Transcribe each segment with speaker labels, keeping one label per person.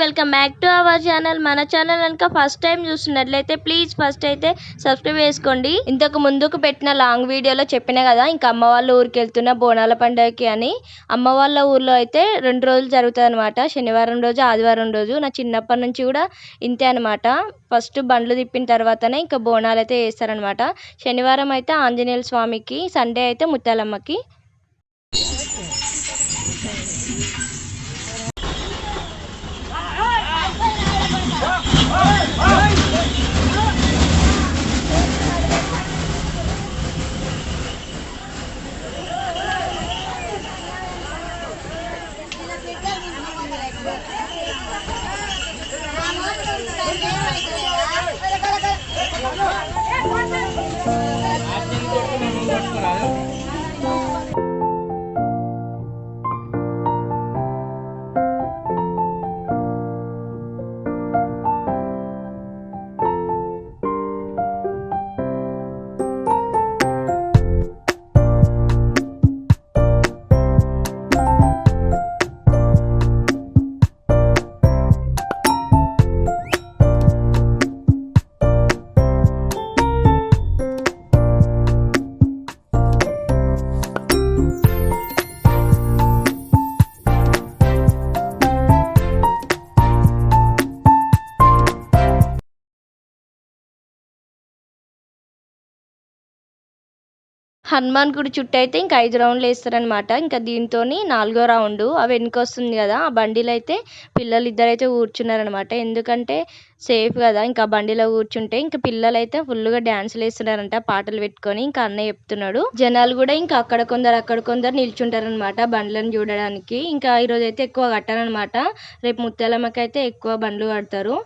Speaker 1: Welcome back to our channel. మన channel కనుక first time చూస్తున్నట్లయితే ప్లీజ్ ఫస్ట్ అయితే సబ్స్క్రైబ్ చేసుకోండి. ఇంతకు ముందుకు పెట్టిన లాంగ్ వీడియోలో చెప్పిన కదా, ఇంకా అమ్మ వాళ్ళ ఊరికి వెళ్తున్న బోనాల పండుగకి అని. అమ్మ వాళ్ళ ఊర్లో అయితే 2 రోజులు జరుగుతుంది అనమాట. శనివారం రోజు, ఆదివారం రోజు. నా చిన్నప్పటి నుంచి కూడా ఇంతే అనమాట. ఫస్ట్ బండ్లు తిప్పిన తర్వాతనే ఇంకా బోనాలు అయితే వేస్తారనమాట. శనివారం అయితే ఆంజనేయుల స్వామికి, సండే అయితే ముత్యాలమ్మకి. హనుమాన్ గుడి చుట్టూ అయితే ఇంకా 5 రౌండ్లు వేస్తారనమాట. ఇంకా దీంతో 4వ రౌండ్ అవి వెనుక వస్తుంది కదా, ఆ బండిలో అయితే పిల్లలు ఇద్దరైతే కూర్చున్నారనమాట. ఎందుకంటే సేఫ్ కదా, ఇంకా బండిలో కూర్చుంటే. ఇంకా పిల్లలు అయితే ఫుల్గా డ్యాన్సులు వేస్తున్నారంట పాటలు పెట్టుకొని. ఇంకా అన్నయ్య చెప్తున్నాడు. జనాలు కూడా ఇంకా అక్కడ కొందరు నిల్చుంటారనమాట బండ్లను చూడడానికి. ఇంకా ఈరోజు అయితే ఎక్కువ కట్టారనమాట. రేపు ముత్యాలమ్మకి అయితే ఎక్కువ బండ్లు కడతారు.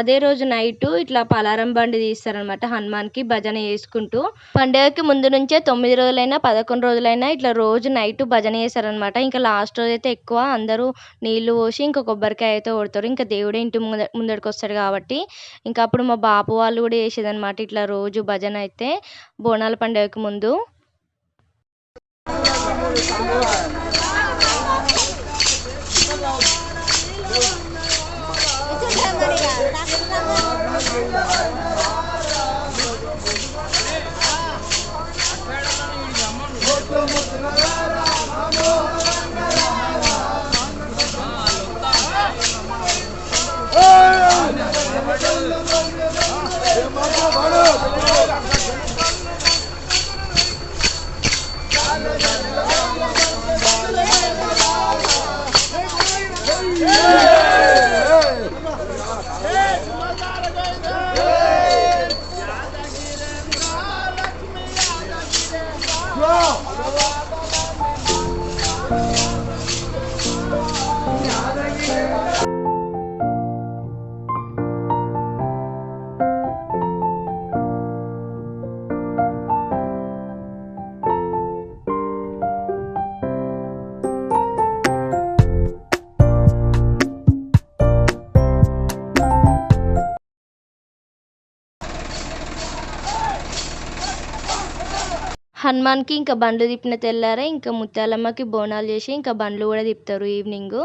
Speaker 1: అదే రోజు నైట్ ఇట్లా పలారం బండి తీస్తారనమాట హనుమాన్కి భజన చేసుకుంటూ. పండుగకి ముందు నుంచే 9 రోజులైనా 11 రోజులైనా ఇట్లా రోజు నైట్ భజన చేస్తారనమాట. ఇంకా లాస్ట్ రోజు అయితే ఎక్కువ అందరూ నీళ్లు పోసి ఇంకా కొబ్బరికాయ అయితే కొడతారు. ఇంకా దేవుడే ఇంటి ముందడికి వస్తాడు కాబట్టి. ఇంకా అప్పుడు మా బాపు వాళ్ళు కూడా చేసేదనమాట ఇట్లా రోజు భజన అయితే బోనాల పండుగకి ముందు. హనుమాన్కి ఇంకా బండ్లు తిప్పిన తెల్లారే ఇంకా ముత్యాలమ్మకి బోనాలు చేసి ఇంకా బండ్లు కూడా తిప్పుతారు ఈవినింగ్.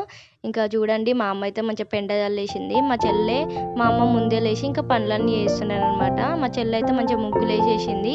Speaker 1: ఇంకా చూడండి మా అమ్మ అయితే మంచిగా పెండ చల్లేసింది. మా చెల్లె మా అమ్మ ముందే లేచి ఇంకా పనులన్నీ చేస్తున్నారు అనమాట. మా చెల్లె అయితే మంచిగా ముగ్గులు వేసేసింది.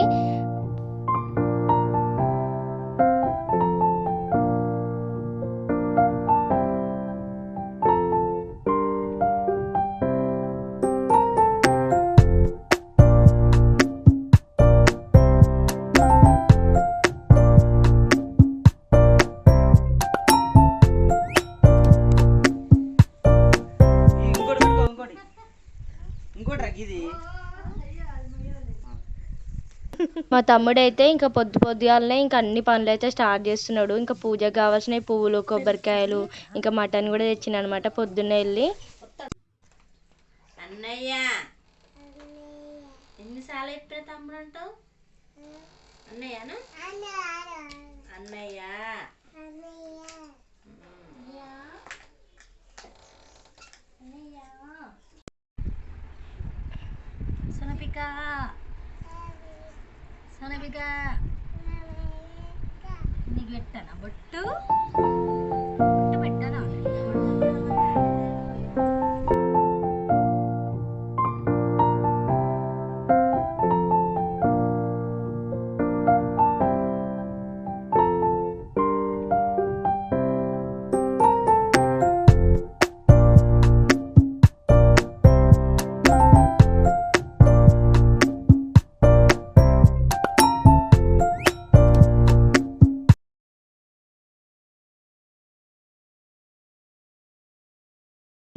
Speaker 1: మా తమ్ముడైతే ఇంకా పొద్దుగాలనే ఇంకా అన్ని పనులు అయితే స్టార్ట్ చేస్తున్నాడు. ఇంకా పూజకు కావాల్సిన పువ్వులు, కొబ్బరికాయలు, ఇంకా మటన్ కూడా తెచ్చిన అనమాట పొద్దున్నే వెళ్ళి.
Speaker 2: అన్నయ్య ఎన్నిసార్లు చెప్పిన తమ్ముడు అంటావు? అన్నయ్యను అన్నయ్య సనపిక సనపిక నీకు పెట్టానా బొట్టు? పెట్టానా?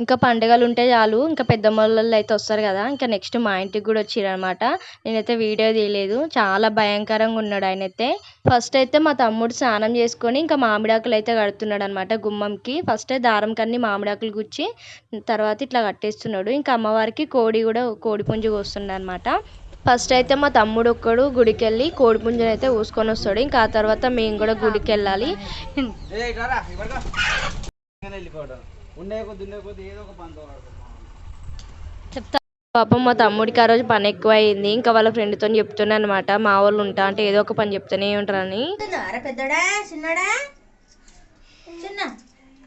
Speaker 1: ఇంకా పండుగలు ఉంటే చాలు ఇంకా పెద్దమ్మోళ్ళు అయితే వస్తారు కదా, ఇంకా నెక్స్ట్ మా ఇంటికి కూడా వచ్చిరనమాట. నేనైతే వీడియో తీయలేదు, చాలా భయంకరంగా ఉన్నాడు ఆయనైతే. ఫస్ట్ అయితే మా తమ్ముడు స్నానం చేసుకొని ఇంకా మామిడాకులు అయితే కడుతున్నాడు అనమాట గుమ్మంకి. ఫస్ట్ దారం కన్ని మామిడాకులు గుచ్చి తర్వాత ఇట్లా కట్టేస్తున్నాడు. ఇంకా అమ్మవారికి కోడి పుంజు కోస్తున్నాడు అనమాట. ఫస్ట్ అయితే మా తమ్ముడు ఒక్కడు గుడికి వెళ్ళి కోడి పుంజుని అయితే ఊసుకొని వస్తాడు. ఇంకా ఆ తర్వాత మేము కూడా గుడికి వెళ్ళాలి. చెప్తా పాపం మా తమ్ముడికి ఆ రోజు పని ఎక్కువ అయింది. ఇంకా వాళ్ళ ఫ్రెండ్తో చెప్తున్నా అనమాట, మా వాళ్ళు ఉంటా అంటే ఏదో ఒక పని చెప్తూనే ఉంటారని.
Speaker 2: పెద్దడా చిన్నడా చిన్న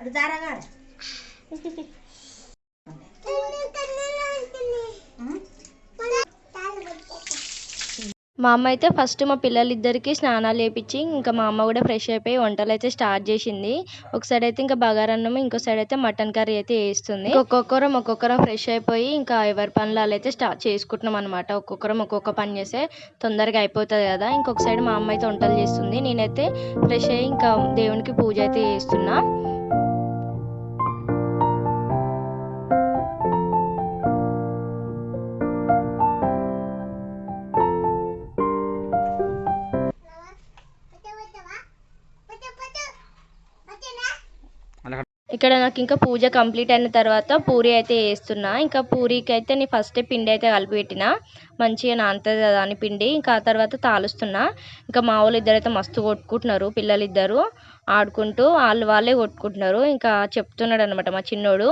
Speaker 2: అడు దారాగా
Speaker 1: మా అమ్మ అయితే ఫస్ట్ మా పిల్లలిద్దరికి స్నానాలు చేపించి ఇంకా మా అమ్మ కూడా ఫ్రెష్ అయిపోయి వంటలు అయితే స్టార్ట్ చేసింది. ఒక సైడ్ అయితే ఇంకా బగారన్నం, ఇంకో సైడ్ అయితే మటన్ కర్రీ అయితే వేస్తుంది. ఒక్కొక్కరం ఫ్రెష్ అయిపోయి ఇంకా ఎవరి పనులు అయితే స్టార్ట్ చేసుకుంటున్నాం అనమాట. ఒక్కొక్కరం ఒక్కొక్క పని చేస్తే తొందరగా అయిపోతుంది కదా. ఇంకొక సైడ్ మా అమ్మ అయితే వంటలు చేస్తుంది, నేనైతే ఫ్రెష్ అయ్యి ఇంకా దేవునికి పూజ అయితే చేస్తున్నా. ఇక్కడ నాకు ఇంకా పూజ కంప్లీట్ అయిన తర్వాత పూరి అయితే వేస్తున్నా. ఇంకా పూరికి అయితే నేను ఫస్ట్ పిండి అయితే కలిపి పెట్టిన, మంచిగా నానుతుంది కదా అని పిండి. ఇంకా ఆ తర్వాత తాలుస్తున్నా. ఇంకా మా వాళ్ళు ఇద్దరైతే మస్తు కొట్టుకుంటున్నారు, పిల్లలిద్దరు ఆడుకుంటూ వాళ్ళే కొట్టుకుంటున్నారు. ఇంకా చెప్తున్నాడు అనమాట మా చిన్నోడు.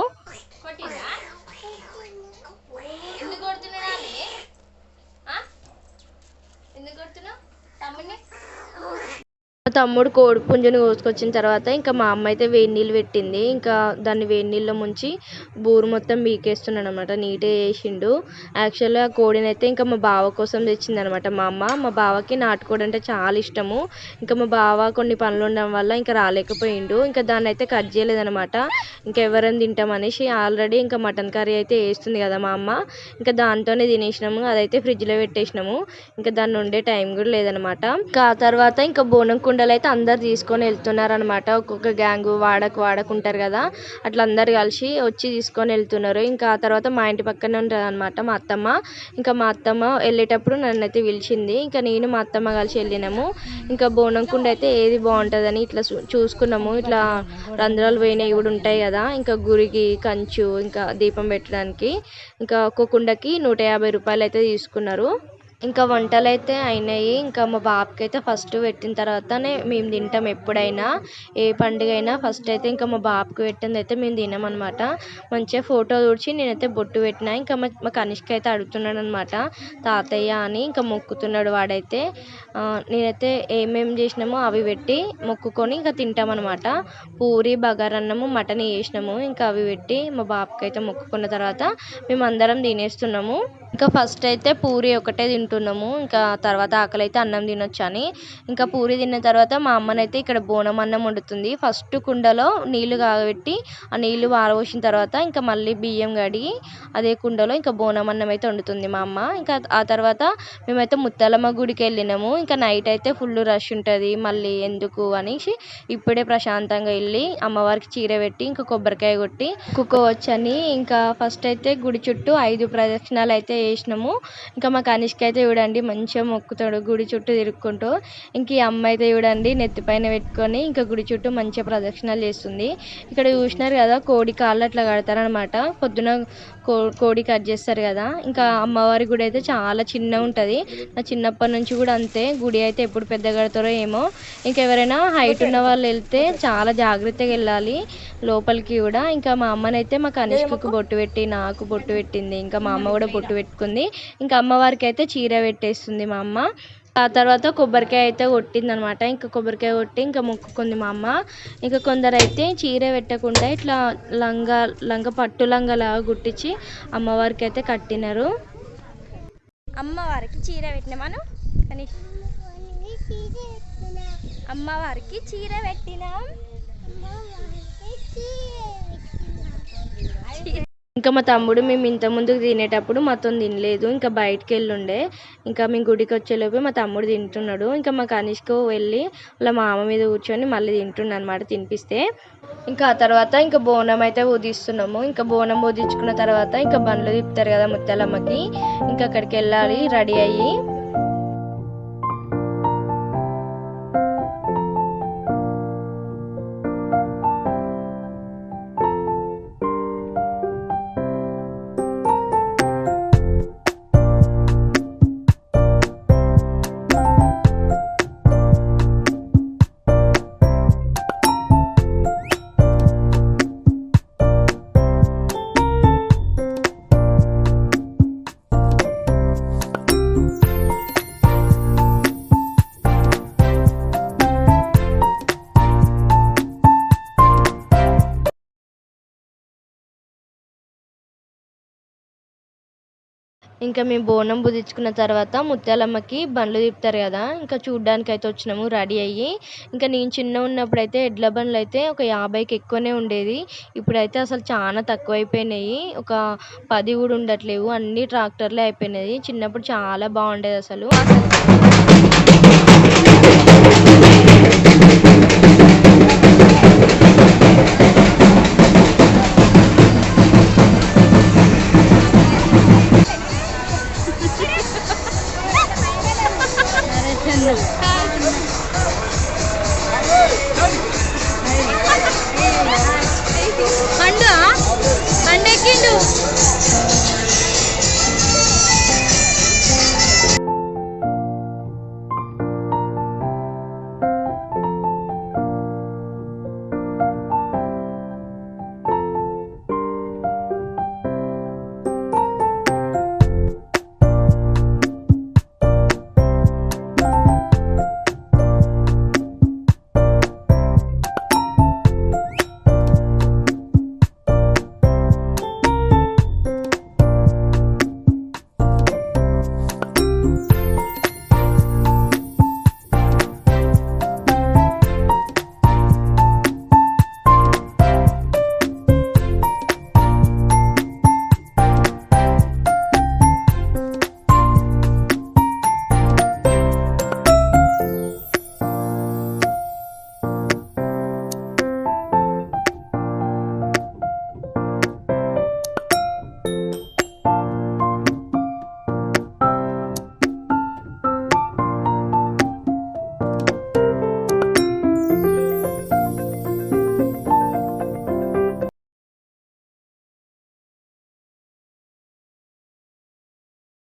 Speaker 1: తమ్ముడు కోడి పుంజుని కోసుకొచ్చిన తర్వాత ఇంకా మా అమ్మ అయితే వేడి నీళ్ళు పెట్టింది. ఇంకా దాన్ని వేడి నీళ్ళలో ముంచి బూరు మొత్తం బీకేస్తున్నాడు అనమాట, నీట్గా చేసిండు. యాక్చువల్గా కోడిని అయితే ఇంకా మా బావ కోసం తెచ్చింది అనమాట మా అమ్మ. మా బావకి నాటుకోడి అంటే చాలా ఇష్టము. ఇంకా మా బావ కొన్ని పనులు ఉండడం వల్ల ఇంకా రాలేకపోయిండు. ఇంకా దాన్ని అయితే కట్ చేయలేదనమాట, ఇంకా ఎవరైనా తింటామనేసి. ఆల్రెడీ ఇంకా మటన్ కర్రీ అయితే వేస్తుంది కదా మా అమ్మ, ఇంకా దాంతోనే తినేసినాము. అదైతే ఫ్రిడ్జ్లో పెట్టేసినాము, ఇంకా దాన్ని ఉండే టైం కూడా లేదనమాట. ఇంకా ఆ తర్వాత ఇంకా బోనం కుండలు అయితే అందరు తీసుకొని వెళ్తున్నారు అనమాట. ఒక్కొక్క గ్యాంగ్ వాడకుంటారు కదా, అట్లా అందరు కలిసి వచ్చి తీసుకొని వెళ్తున్నారు. ఇంకా ఆ తర్వాత మా ఇంటి పక్కనే ఉంటుంది అనమాట మా అత్తమ్మ. ఇంకా మా అత్తమ్మ వెళ్ళేటప్పుడు నన్ను అయితే పిలిచింది. ఇంకా నేను మా అత్తమ్మ కలిసి వెళ్ళినాము. ఇంకా బోనం కుండ అయితే ఏది బాగుంటుందని ఇట్లా చూసుకున్నాము. ఇట్లా రంధ్రాలు పోయినవి కూడా ఉంటాయి కదా, ఇంకా గురికి కంచు ఇంకా దీపం పెట్టడానికి. ఇంకా ఒక్కొక్క కుండకి 150 రూపాయలు అయితే తీసుకున్నారు. ఇంకా వంటలు అయితే అయినాయి. ఇంకా మా బాబుకి అయితే ఫస్ట్ పెట్టిన తర్వాతనే మేము తింటాం. ఎప్పుడైనా ఏ పండుగ అయినా ఫస్ట్ అయితే ఇంకా మా బాబుకి పెట్టింది అయితే మేము తినమన్నమాట. మంచిగా ఫోటో తుడిచి నేనైతే బొట్టు పెట్టిన. ఇంకా మా కనిష్క అయితే అడుగుతున్నాడు అనమాట తాతయ్య అని, ఇంకా మొక్కుతున్నాడు వాడైతే. నేనైతే ఏమేమి చేసినామో అవి పెట్టి మొక్కుకొని ఇంకా తింటామన్నమాట. పూరి బగారన్నము మటన్ చేసినాము, ఇంకా అవి పెట్టి మా బాబుకి అయితే మొక్కుకున్న తర్వాత మేము అందరం తినేస్తున్నాము. ఇంకా ఫస్ట్ అయితే పూరి ఒకటే తింటున్నాము, ఇంకా తర్వాత ఆకలి అయితే అన్నం తినొచ్చు అని. ఇంకా పూరి తిన్న తర్వాత మా అమ్మనైతే ఇక్కడ బోనం అన్నం వండుతుంది. ఫస్ట్ కుండలో నీళ్లు కాగబెట్టి ఆ నీళ్లు పారబోసిన తర్వాత ఇంకా మళ్ళీ బియ్యం కడిగి అదే కుండలో ఇంకా బోనం అన్నం అయితే వండుతుంది మా అమ్మ. ఇంకా ఆ తర్వాత మేమైతే ముత్యాలమ్మ గుడికి వెళ్ళినాము. ఇంకా నైట్ అయితే ఫుల్ రష్ ఉంటుంది, మళ్ళీ ఎందుకు అనేసి ఇప్పుడే ప్రశాంతంగా వెళ్ళి అమ్మవారికి చీర పెట్టి ఇంకా కొబ్బరికాయ కొట్టి కుక్కోవచ్చని ఇంకా ఫస్ట్ అయితే గుడి చుట్టూ 5 ప్రదక్షిణాలు అయితే వేసినాము. ఇంకా మా కనిష్క అయితే చూడండి మంచిగా మొక్కుతాడు గుడి చుట్టూ తిరుక్కుంటూ. ఇంక ఈ అమ్మ అయితే చూడండి నెత్తిపైన పెట్టుకొని ఇంకా గుడి చుట్టూ మంచిగా ప్రదక్షిణాలు చేస్తుంది. ఇక్కడ చూసినారు కదా కోడి కాళ్ళు అట్లా కడతారనమాట, పొద్దున కోడి కట్ చేస్తారు కదా. ఇంకా అమ్మవారి గుడి అయితే చాలా చిన్నగా ఉంటుంది. నా చిన్నప్పటి నుంచి కూడా అంతే, గుడి అయితే ఎప్పుడు పెద్ద కడతారో ఏమో. ఇంకా ఎవరైనా హైట్ ఉన్న వాళ్ళు వెళ్తే చాలా జాగ్రత్తగా వెళ్ళాలి లోపలికి కూడా. ఇంకా మా అమ్మనైతే మా కనిష్కకు బొట్టు పెట్టి నాకు బొట్టు పెట్టింది, ఇంకా మా అమ్మ కూడా బొట్టు పెట్టుకుంది. ఇంకా అమ్మవారికి అయితే చీర పెట్టేస్తుంది మా అమ్మ. ఆ తర్వాత కొబ్బరికాయ అయితే కొట్టింది అనమాట. ఇంకా కొబ్బరికాయ కొట్టి ఇంకా మొక్కుకుంది మా అమ్మ. ఇంకా కొందరు అయితే చీర పెట్టకుండా ఇట్లా పట్టు లంగలాగా కుట్టించి అమ్మవారికి అయితే కట్టినారు. అమ్మవారికి చీర పెట్టినామను కానీ అమ్మవారికి చీర పెట్టినాం. ఇంకా మా తమ్ముడు మేము ఇంత ముందుకు తినేటప్పుడు మాతో తినలేదు, ఇంకా బయటికి వెళ్ళుండే. ఇంకా మేము గుడికి వచ్చేలోపు మా తమ్ముడు తింటున్నాడు. ఇంకా మా కనిష్క వెళ్ళి వాళ్ళ మామ మీద కూర్చొని మళ్ళీ తింటుండ అనమాట తినిపిస్తే. ఇంకా ఆ తర్వాత ఇంకా బోనం అయితే ఊదిస్తున్నాము. ఇంకా బోనం ఊదించుకున్న తర్వాత ఇంకా బండ్లు తిప్పుతారు కదా ముత్యాలమ్మకి, ఇంకా అక్కడికి వెళ్ళాలి రెడీ అయ్యి. ఇంకా మేము బోనం బుదించుకున్న తర్వాత ముత్యాలమ్మకి బండ్లు తిప్పుతారు కదా, ఇంకా చూడ్డానికి అయితే వచ్చినాము రెడీ అయ్యి. ఇంకా నేను చిన్న ఉన్నప్పుడు అయితే ఎడ్ల బండ్లు అయితే ఒక 50కి ఎక్కువనే ఉండేది. ఇప్పుడైతే అసలు చాలా తక్కువైపోయినాయి, ఒక 10 కూడా ఉండట్లేవు, అన్ని ట్రాక్టర్లే అయిపోయినాయి. చిన్నప్పుడు చాలా బాగుండేది అసలు.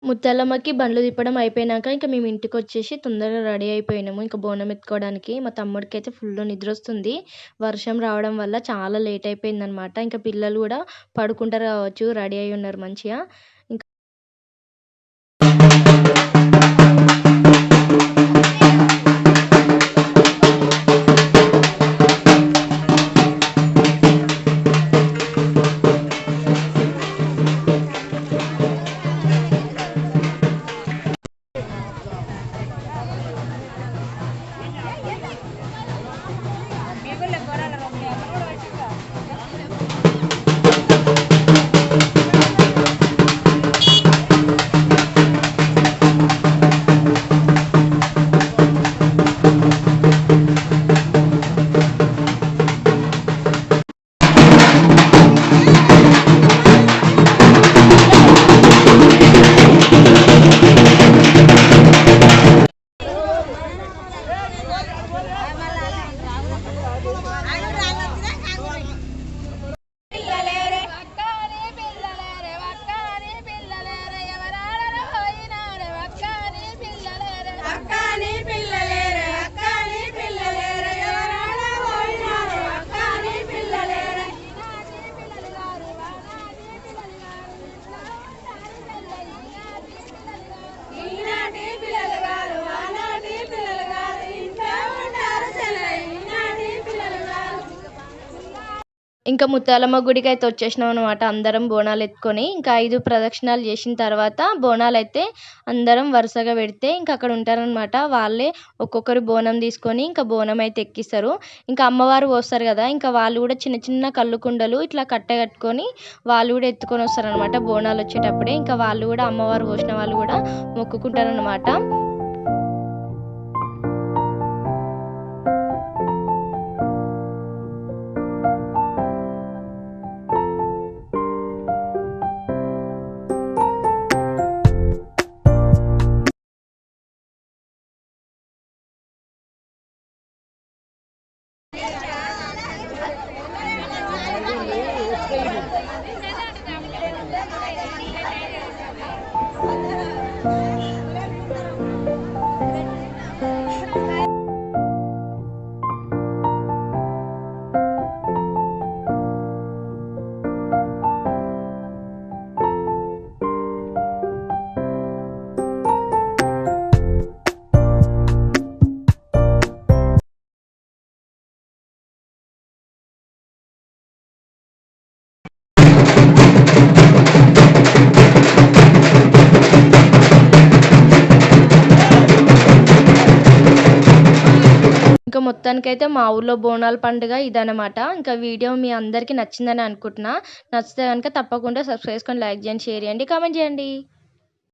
Speaker 1: ముత్యాలమ్మకి బండ్లు తిప్పడం అయిపోయినాక ఇంకా మేము ఇంటికి వచ్చేసి తొందరగా రెడీ అయిపోయినాము ఇంకా బోనం ఎత్తుకోవడానికి. మా తమ్ముడికి అయితే ఫుల్ నిద్ర వస్తుంది, వర్షం రావడం వల్ల చాలా లేట్ అయిపోయింది అనమాట. ఇంకా పిల్లలు కూడా పడుకుంటారు కావచ్చు, రెడీ అయి ఉన్నారు మంచిగా. ఇంకా ముత్యాలమ్మ గుడికైతే వచ్చేసినాం అనమాట అందరం బోనాలు ఎత్తుకొని. ఇంకా 5 ప్రదక్షిణాలు చేసిన తర్వాత బోనాలైతే అందరం వరుసగా పెడితే ఇంకా అక్కడ ఉంటారనమాట. వాళ్ళే ఒక్కొక్కరు బోనం తీసుకొని ఇంకా బోనం అయితే ఎక్కిస్తారు. ఇంకా అమ్మవారు పోస్తారు కదా, ఇంకా వాళ్ళు కూడా చిన్న చిన్న కళ్ళు కుండలు ఇట్లా కట్టుకొని వాళ్ళు కూడా ఎత్తుకొని వస్తారనమాట బోనాలు వచ్చేటప్పుడే. ఇంకా వాళ్ళు కూడా అమ్మవారు పోసిన వాళ్ళు కూడా మొక్కుకుంటారనమాట. ఇంకా మొత్తానికైతే మా ఊర్లో బోనాల పండుగ ఇదనమాట. ఇంకా వీడియో మీ అందరికీ నచ్చిందని అనుకుంటున్నా. నచ్చితే కనుక తప్పకుండా సబ్స్క్రైబ్ చేసుకొని లైక్ చేయండి, షేర్ చేయండి, కామెంట్ చేయండి.